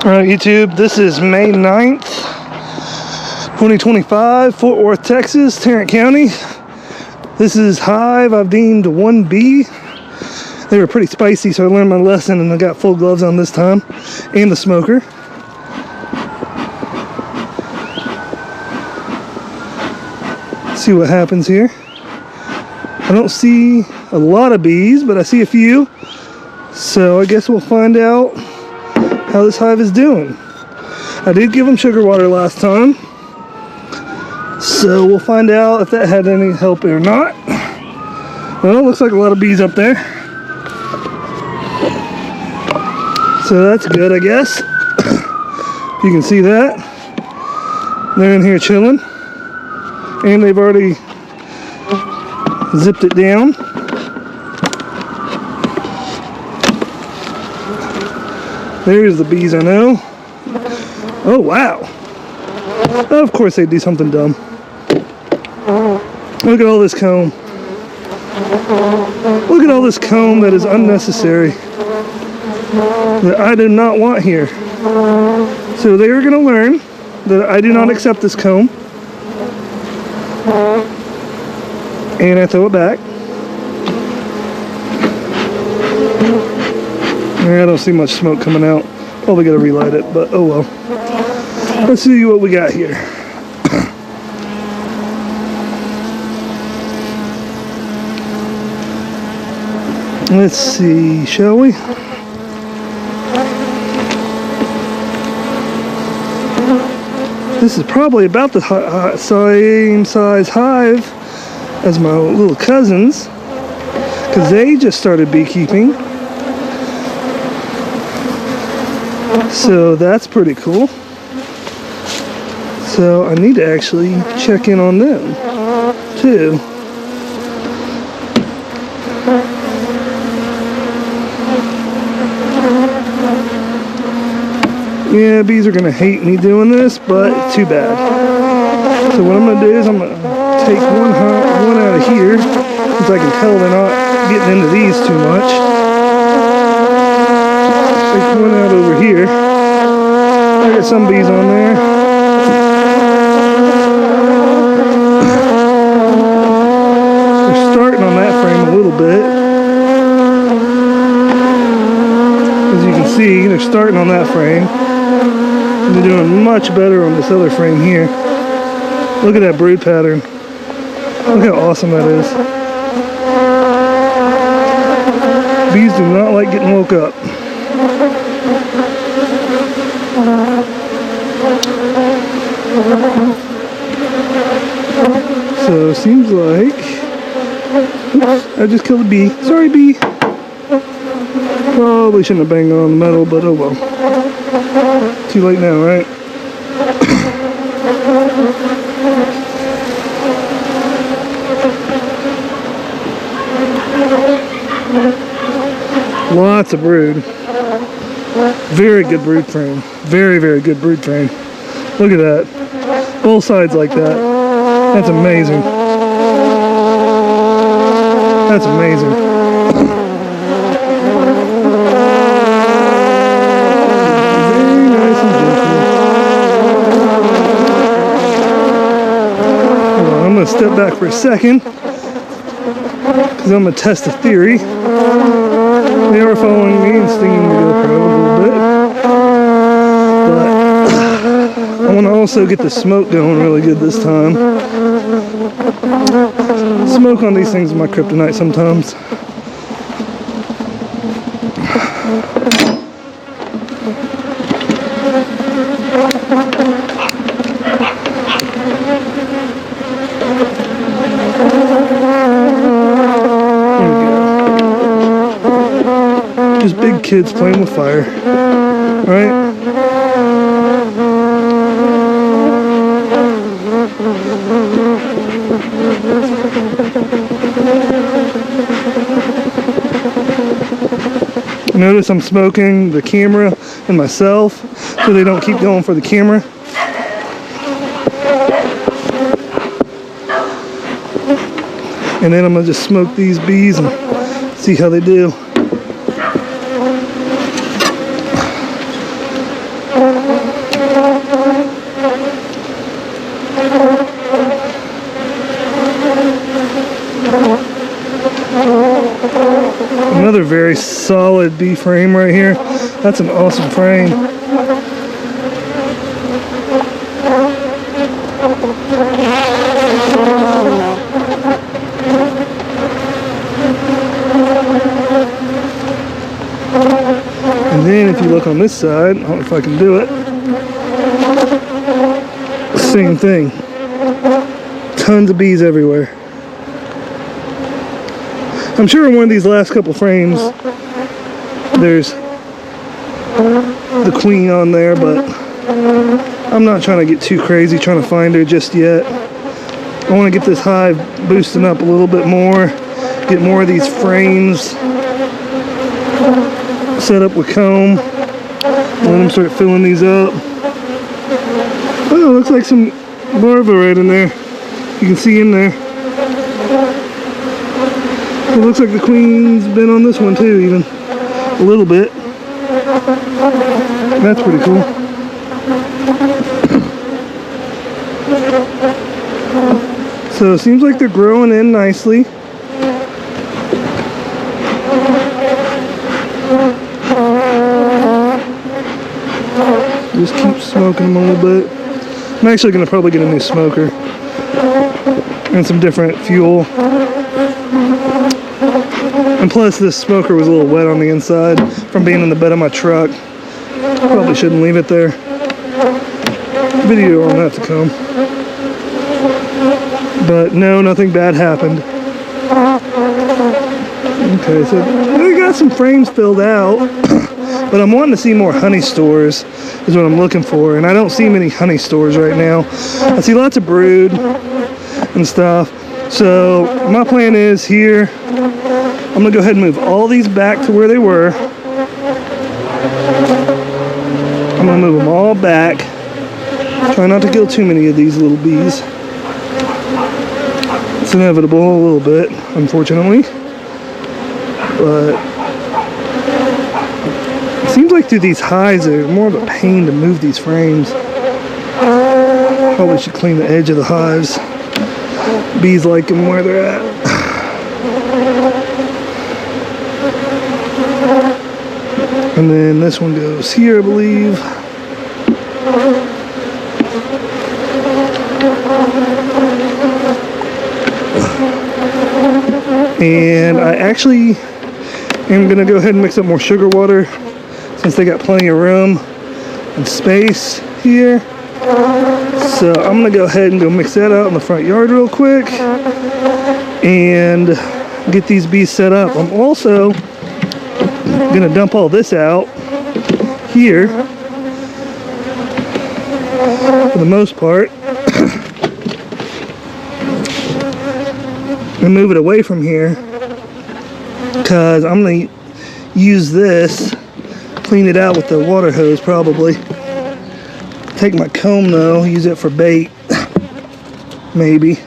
Alright YouTube, this is May 9th, 2025, Fort Worth, Texas, Tarrant County. This is Hive. I've deemed one bee. They were pretty spicy, so I learned my lesson and I got full gloves on this time, and the smoker. See what happens here. I don't see a lot of bees, but I see a few. So I guess we'll find out how this hive is doing. I did give them sugar water last time, so we'll find out if that had any help or not. Well, it looks like a lot of bees up there, so that's good, I guess. You can see that they're in here chilling, and they've already zipped it down. There's the bees I know. Oh, wow. Of course they do something dumb. Look at all this comb. Look at all this comb that is unnecessary, that I do not want here. So they are going to learn that I do not accept this comb. And I throw it back. I don't see much smoke coming out. Probably gotta relight it, but oh well. Let's see what we got here. Let's see, shall we? This is probably about the same size hive as my little cousins, because they just started beekeeping. So that's pretty cool. So I need to actually check in on them too. Yeah, bees are gonna hate me doing this, but too bad. So what I'm gonna do is I'm gonna take one out of here, since I can tell they're not getting into these too much. Take one out over here. I got some bees on there. They're starting on that frame a little bit. As you can see, they're starting on that frame. And they're doing much better on this other frame here. Look at that brood pattern. Look how awesome that is. Bees do not like getting woke up. So it seems like, oops, I just killed a bee. Sorry, bee. Probably shouldn't have banged on the metal, but oh well. Too late now, right? Lots of brood. Very good brood frame. Very, very good brood frame. Look at that. Both sides like that. That's amazing. That's amazing. Very nice and gentle. Hold on, I'm going to step back for a second, because I'm going to test a theory. They are following me and stinging the GoPro a little bit. But I want to also get the smoke going really good this time. Smoke on these things is my kryptonite sometimes. Just big kids playing with fire. Alright? Notice I'm smoking the camera and myself so they don't keep going for the camera. And then I'm going to just smoke these bees and see how they do. Another very solid bee frame right here. That's an awesome frame. And then if you look on this side, I don't know if I can do it. Same thing. Tons of bees everywhere. I'm sure in one of these last couple frames there's the queen on there, but I'm not trying to get too crazy trying to find her just yet. I want to get this hive boosting up a little bit more, get more of these frames set up with comb, let them start filling these up. Oh, looks like some larvae right in there. You can see in there. It looks like the queen's been on this one too, even a little bit. That's pretty cool. So it seems like they're growing in nicely. Just keep smoking them a little bit. I'm actually going to probably get a new smoker and some different fuel. And plus this smoker was a little wet on the inside from being in the bed of my truck. Probably shouldn't leave it there. Video on that to come. But no, nothing bad happened. Okay, so we got some frames filled out. But I'm wanting to see more honey stores is what I'm looking for. And I don't see many honey stores right now. I see lots of brood and stuff. So my plan is here, I'm gonna go ahead and move all these back to where they were. I'm gonna move them all back. Try not to kill too many of these little bees. It's inevitable a little bit, unfortunately. But it seems like through these hives, they're more of a pain to move these frames. Probably should clean the edge of the hives. Bees like them where they're at. And then this one goes here, I believe. And I actually am going to go ahead and mix up more sugar water since they got plenty of room and space here. So I'm going to go ahead and go mix that out in the front yard real quick and get these bees set up. I'm also going to dump all this out here for the most part and move it away from here because I'm going to use this, clean it out with the water hose probably. Take my comb though, use it for bait, maybe.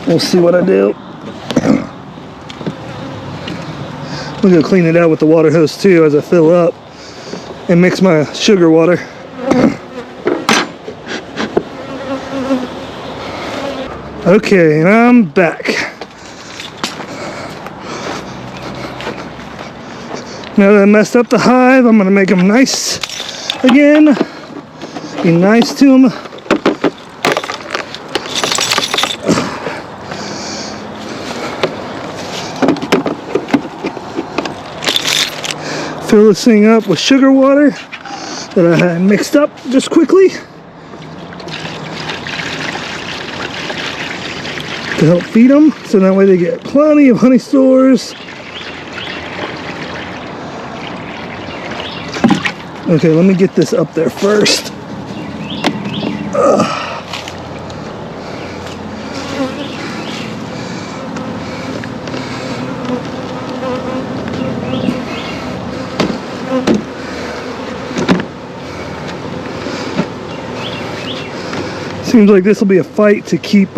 We'll see what I do. I'm gonna clean it out with the water hose too as I fill up and mix my sugar water. Okay, and I'm back. Now that I messed up the hive, I'm gonna make them nice again. Be nice to them. Fill this thing up with sugar water that I had mixed up just quickly to help feed them, so that way they get plenty of honey stores. Okay, let me get this up there first. Seems like this will be a fight to keep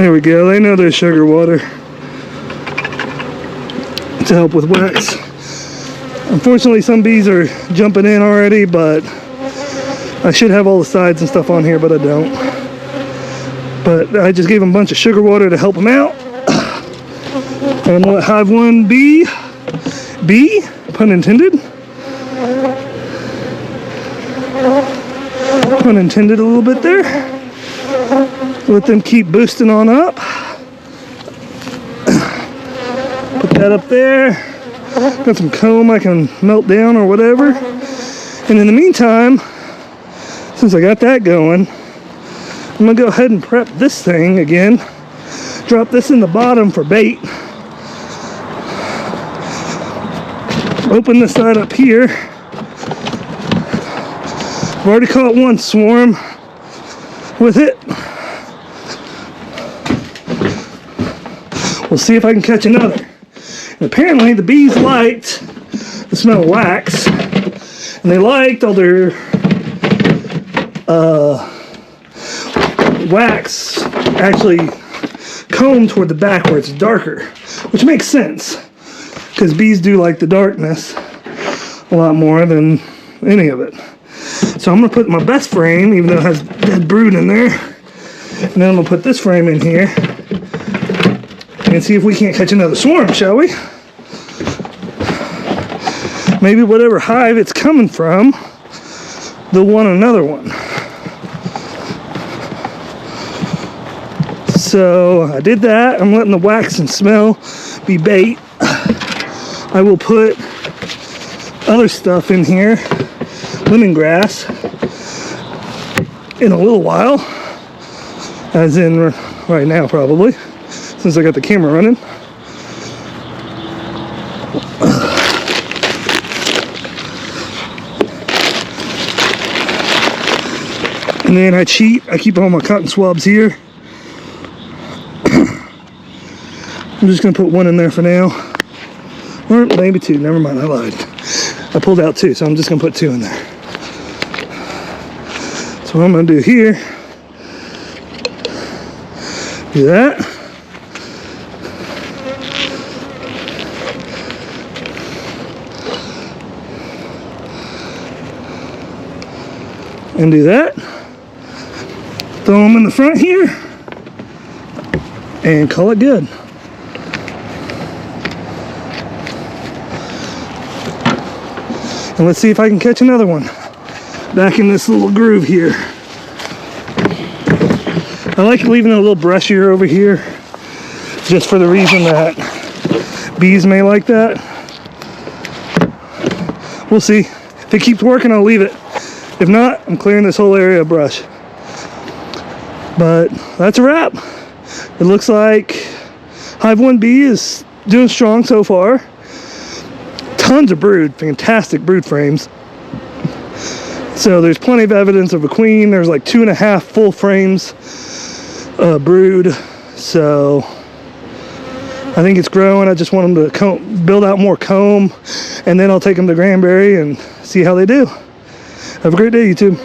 There we go. They know there's sugar water to help with wax. Unfortunately, some bees are jumping in already, but I should have all the sides and stuff on here, but I don't. But I just gave them a bunch of sugar water to help them out. And I'm gonna let Hive 1 be, pun intended. Pun intended a little bit there. Let them keep boosting on up. Put that up there. Got some comb I can melt down or whatever. And in the meantime, since I got that going, I'm gonna go ahead and prep this thing again. Drop this in the bottom for bait. Open this side up here. I've already caught one swarm with it. We'll see if I can catch another. And apparently the bees liked the smell of wax, and they liked all their wax actually combed toward the back where it's darker, which makes sense because bees do like the darkness a lot more than any of it. So I'm going to put my best frame, even though it has dead brood in there, and then I'm going to put this frame in here and see if we can't catch another swarm, shall we? Maybe whatever hive it's coming from, they'll want another one. So I did that. I'm letting the wax and smell be bait. I will put other stuff in here, lemongrass, in a little while, as in right now probably, since I got the camera running. And then I cheat. I keep all my cotton swabs here. I'm just going to put one in there for now. Or maybe two. Never mind, I lied. I pulled out two, so I'm just going to put two in there. So what I'm going to do here, do that. And do that. Throw them in the front here. And call it good. And let's see if I can catch another one back in this little groove here. I like leaving it a little brushier over here, just for the reason that bees may like that. We'll see. If it keeps working, I'll leave it. If not, I'm clearing this whole area of brush. But that's a wrap. It looks like Hive 1B is doing strong so far. Tons of brood, fantastic brood frames. So there's plenty of evidence of a queen. There's like 2.5 full frames brood. So I think it's growing. I just want them to build out more comb, and then I'll take them to Granbury and see how they do. Have a great day, YouTube.